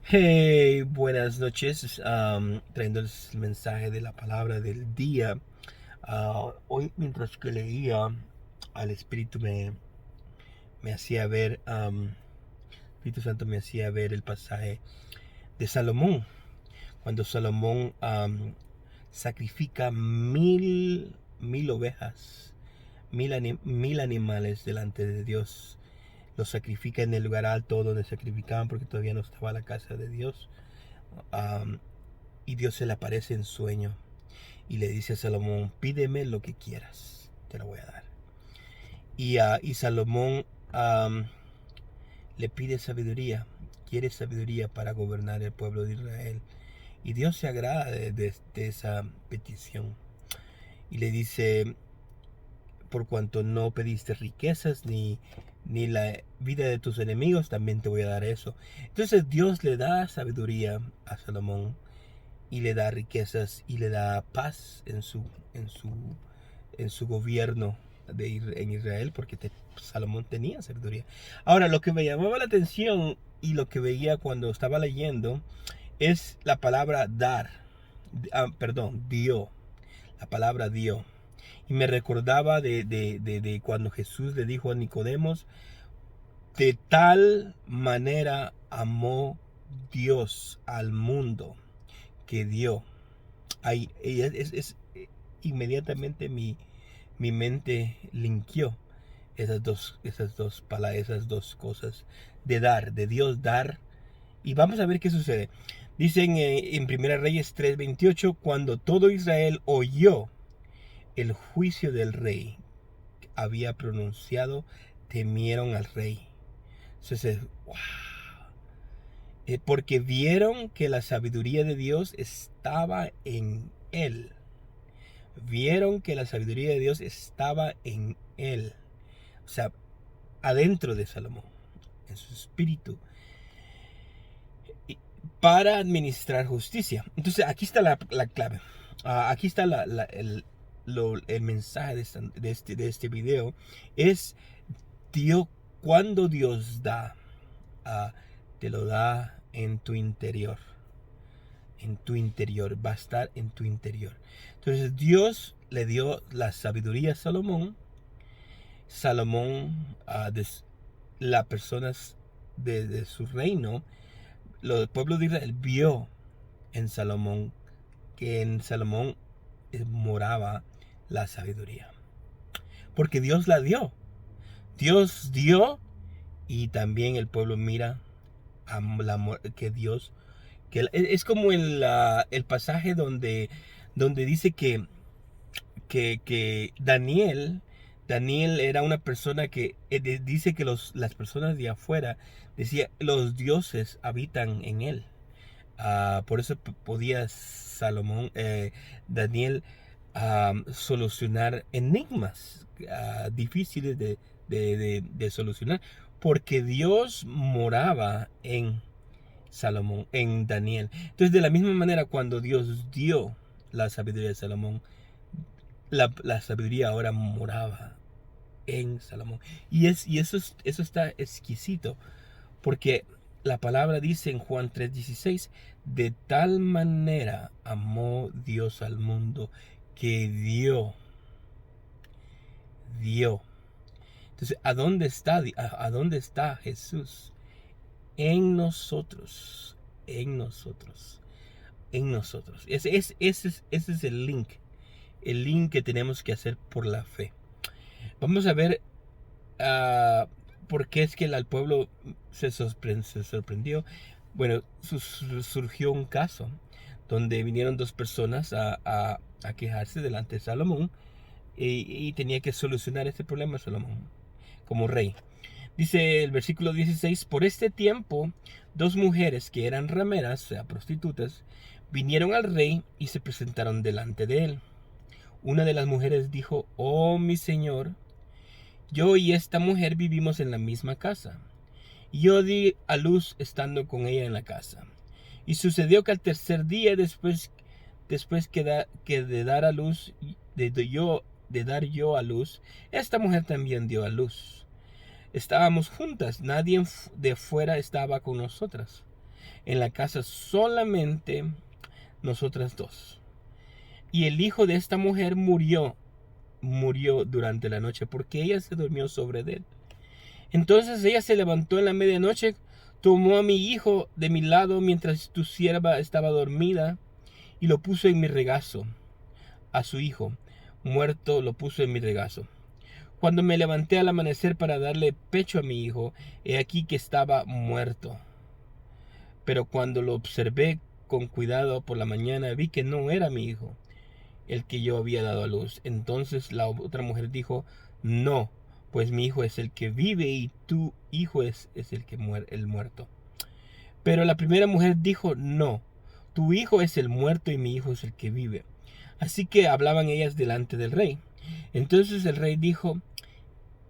Hey, buenas noches. Trayendo el mensaje de la palabra del día. Hoy, mientras que leía, al Espíritu me hacía ver, Espíritu Santo me hacía ver el pasaje de Salomón, cuando Salomón sacrifica mil ovejas, mil animales delante de Dios. Los sacrifica en el lugar alto donde sacrificaban, porque todavía no estaba la casa de Dios. Um, y Dios se le aparece en sueño y le dice a Salomón: pídeme lo que quieras, te lo voy a dar. Y Salomón um, le pide sabiduría, quiere sabiduría para gobernar el pueblo de Israel. Y Dios se agrada de esa petición y le dice: por cuanto no pediste riquezas ni la vida de tus enemigos, también te voy a dar eso. Entonces Dios le da sabiduría a Salomón, y le da riquezas y le da paz en su, en su gobierno en Israel, porque Salomón tenía sabiduría. Ahora, lo que me llamaba la atención y lo que veía cuando estaba leyendo es la palabra dar, perdón, dio, la palabra dio. Y me recordaba de cuando Jesús le dijo a Nicodemos: de tal manera amó Dios al mundo que dio. Ahí inmediatamente mi mente linkeó esas dos palabras, esas dos cosas, de dar, de Dios dar. Y vamos a ver qué sucede. Dicen en Primera Reyes 3:28: cuando todo Israel oyó el juicio del rey que había pronunciado, temieron al rey. Entonces, wow. Porque vieron que la sabiduría de Dios estaba en él. Vieron que la sabiduría de Dios estaba en él. O sea, adentro de Salomón, en su espíritu, para administrar justicia. Entonces, aquí está la clave. Aquí está el mensaje de este video. Es Dios, cuando Dios da, uh, te lo da en tu interior. En tu interior, va a estar en tu interior. Entonces Dios le dio la sabiduría a Salomón. Salomón, las personas de su reino, el pueblo de Israel vio en Salomón que en Salomón moraba la sabiduría, porque Dios la dio. Dios dio, y también el pueblo mira que Dios, que es como el pasaje donde dice que Daniel era una persona que dice que las personas de afuera decía: los dioses habitan en él. Por eso podía Daniel, solucionar enigmas difíciles de solucionar, porque Dios moraba en Salomón, en Daniel. Entonces, de la misma manera, cuando Dios dio la sabiduría de Salomón, la sabiduría ahora moraba en Salomón. Y eso está exquisito, porque la palabra dice en Juan 3:16: de tal manera amó Dios al mundo que dio. Entonces, ¿a dónde está Jesús? En nosotros, en nosotros, en nosotros. Ese es el link que tenemos que hacer por la fe. Vamos a ver por qué es que el pueblo se sorprendió. Bueno, surgió un caso donde vinieron dos personas a quejarse delante de Salomón, y tenía que solucionar este problema Salomón como rey. Dice el versículo 16: por este tiempo, dos mujeres que eran rameras, o sea, prostitutas, vinieron al rey y se presentaron delante de él. Una de las mujeres dijo: oh, mi señor, yo y esta mujer vivimos en la misma casa. Yo di a luz estando con ella en la casa. Y sucedió que al tercer día, después que de dar a luz, de dar yo a luz, esta mujer también dio a luz. Estábamos juntas, nadie de fuera estaba con nosotras. en la casa solamente nosotras dos. Y el hijo de esta mujer murió durante la noche porque ella se durmió sobre él. Entonces ella se levantó en la medianoche, tomó a mi hijo de mi lado mientras tu sierva estaba dormida y lo puso en mi regazo. A su hijo muerto lo puso en mi regazo. Cuando me levanté al amanecer para darle pecho a mi hijo, he aquí que estaba muerto. Pero cuando lo observé con cuidado por la mañana, vi que no era mi hijo el que yo había dado a luz. Entonces la otra mujer dijo, no, pues mi hijo es el que vive y tu hijo es el que el muerto. Pero la primera mujer dijo, no, tu hijo es el muerto y mi hijo es el que vive. Así que hablaban ellas delante del rey. Entonces el rey dijo,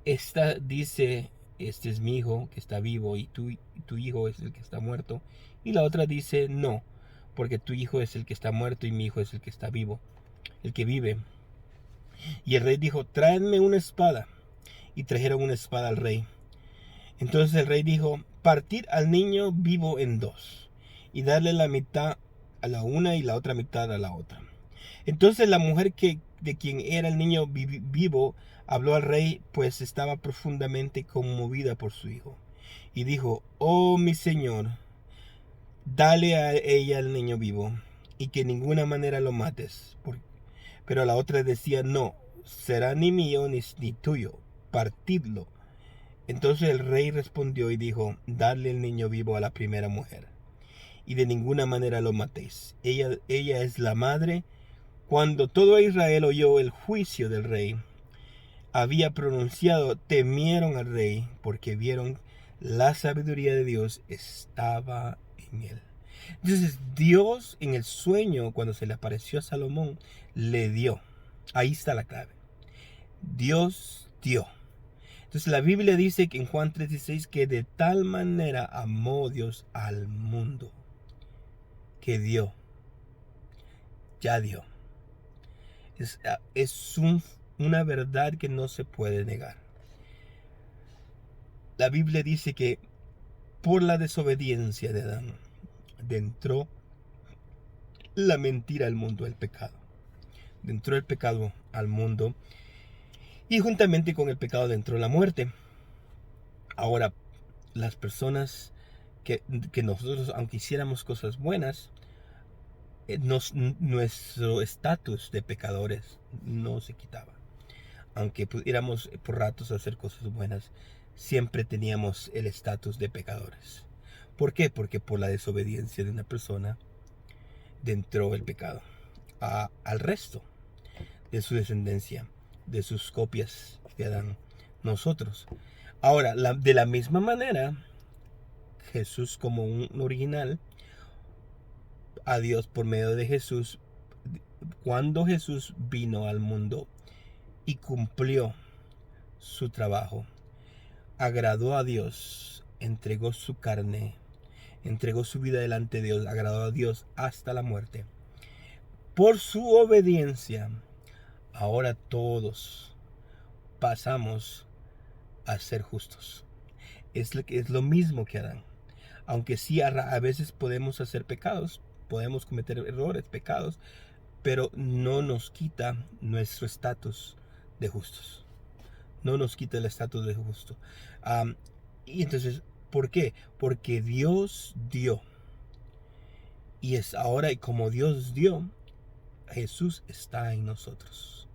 esta dice, este es mi hijo que está vivo y tu hijo es el que está muerto. Y la otra dice, no, porque tu hijo es el que está muerto y mi hijo es el que está vivo, el que vive. Y el rey dijo, tráenme una espada. Y trajeron una espada al rey. Entonces el rey dijo, partid al niño vivo en dos, y darle la mitad a la una y la otra mitad a la otra. Entonces la mujer de quien era el niño vivo habló al rey, pues estaba profundamente conmovida por su hijo. Y dijo, oh mi señor, dale a ella el niño vivo, y que de ninguna manera lo mates. Pero la otra decía, no, será ni mío ni tuyo, partidlo. Entonces el rey respondió y dijo, dadle el niño vivo a la primera mujer, y de ninguna manera lo matéis. Ella es la madre. Cuando todo Israel oyó el juicio del rey había pronunciado, temieron al rey, porque vieron la sabiduría de Dios estaba en él. Entonces Dios en el sueño, cuando se le apareció a Salomón, le dio. Ahí está la clave. Dios dio. Entonces la Biblia dice que en Juan 3:16 que de tal manera amó Dios al mundo que dio, ya dio. Es una verdad que no se puede negar. La Biblia dice que por la desobediencia de Adán entró la mentira al mundo, el pecado. Entró el pecado al mundo y juntamente con el pecado entró la muerte. Ahora, las personas que nosotros, aunque hiciéramos cosas buenas, nuestro estatus de pecadores no se quitaba. Aunque pudiéramos por ratos hacer cosas buenas, siempre teníamos el estatus de pecadores. ¿Por qué? Porque por la desobediencia de una persona entró el pecado al resto de su descendencia, de sus copias de Adán, nosotros. Ahora, de la misma manera, Jesús como un original a Dios por medio de Jesús, cuando Jesús vino al mundo y cumplió su trabajo, agradó a Dios, entregó su carne, entregó su vida delante de Dios, agradó a Dios hasta la muerte. Por su obediencia, ahora todos pasamos a ser justos. Es lo mismo que Adán. Aunque sí a veces podemos hacer pecados, podemos cometer errores, pecados, pero no nos quita nuestro estatus de justos. No nos quita el estatus de justo. Y entonces, ¿por qué? Porque Dios dio. Y es ahora, y como Dios dio, Jesús está en nosotros.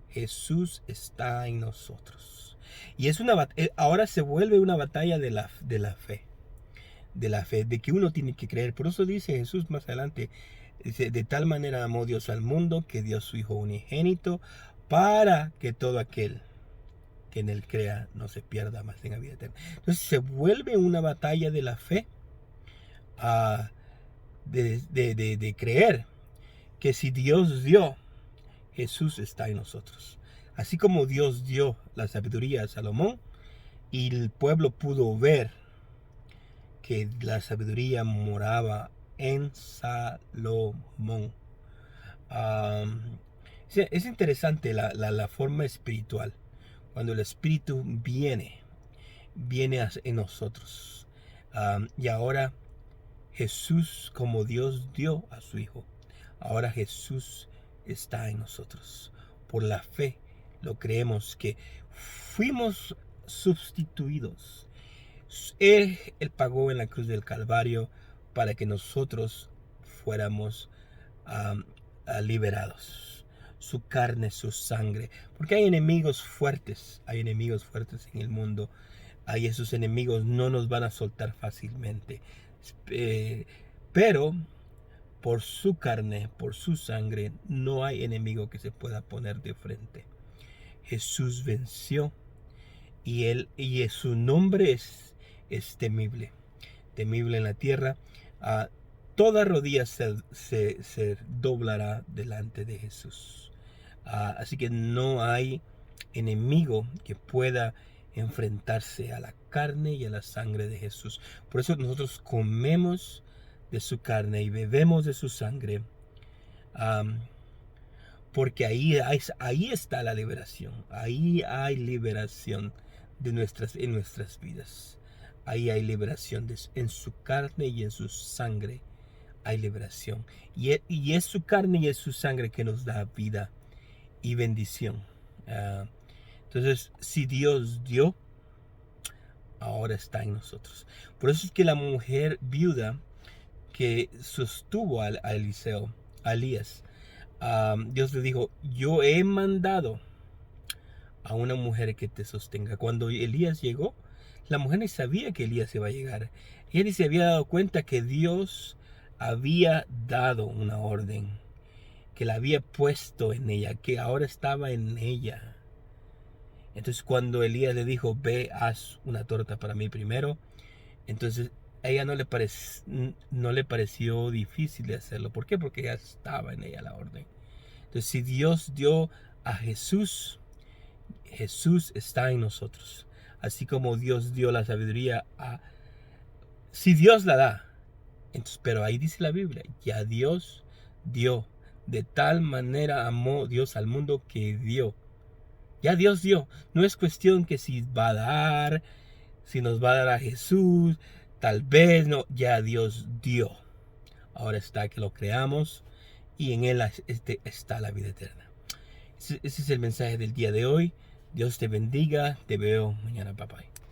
Jesús está en nosotros. Y es ahora se vuelve una batalla de la fe. De la fe, de que uno tiene que creer. Por eso dice Jesús más adelante, dice, de tal manera amó Dios al mundo que dio su Hijo unigénito para que todo aquel que en él crea no se pierda, más tenga vida eterna. Entonces se vuelve una batalla de la fe, de creer que si Dios dio, Jesús está en nosotros. Así como Dios dio la sabiduría a Salomón y el pueblo pudo ver que la sabiduría moraba en Salomón. Es interesante la forma espiritual. Cuando el Espíritu viene en nosotros. Y ahora Jesús, como Dios dio a su Hijo, ahora Jesús está en nosotros. Por la fe lo creemos que fuimos sustituidos. Él pagó en la cruz del Calvario para que nosotros fuéramos um, liberados. Su carne, su sangre. Porque hay enemigos fuertes en el mundo. Hay esos enemigos, no nos van a soltar fácilmente. Pero por su carne, por su sangre, no hay enemigo que se pueda poner de frente. Jesús venció y su nombre es temible en la tierra. Toda rodilla se doblará delante de Jesús. Así que no hay enemigo que pueda enfrentarse a la carne y a la sangre de Jesús. Por eso nosotros comemos de su carne y bebemos de su sangre. Porque ahí está la liberación. Ahí hay liberación en nuestras vidas. Ahí hay liberación en su carne y en su sangre. Hay liberación. Y es su carne y es su sangre que nos da vida y bendición. Entonces, si Dios dio, ahora está en nosotros. Por eso es que la mujer viuda que sostuvo a Elías, Dios le dijo: yo he mandado a una mujer que te sostenga. Cuando Elías llegó, la mujer ni sabía que Elías iba a llegar. Ella ni se había dado cuenta que Dios había dado una orden, que la había puesto en ella, que ahora estaba en ella. Entonces cuando Elías le dijo: ve, haz una torta para mí primero, entonces a ella no le pareció difícil de hacerlo. ¿Por qué? Porque ya estaba en ella la orden. Entonces, si Dios dio a Jesús, Jesús está en nosotros. Así como Dios dio la sabiduría si Dios la da. Entonces, pero ahí dice la Biblia, ya Dios dio. De tal manera amó Dios al mundo que dio. Ya Dios dio. No es cuestión que si va a dar, si nos va a dar a Jesús, tal vez no. Ya Dios dio. Ahora está que lo creamos y en Él está la vida eterna. Ese es el mensaje del día de hoy. Dios te bendiga. Te veo mañana. Bye bye.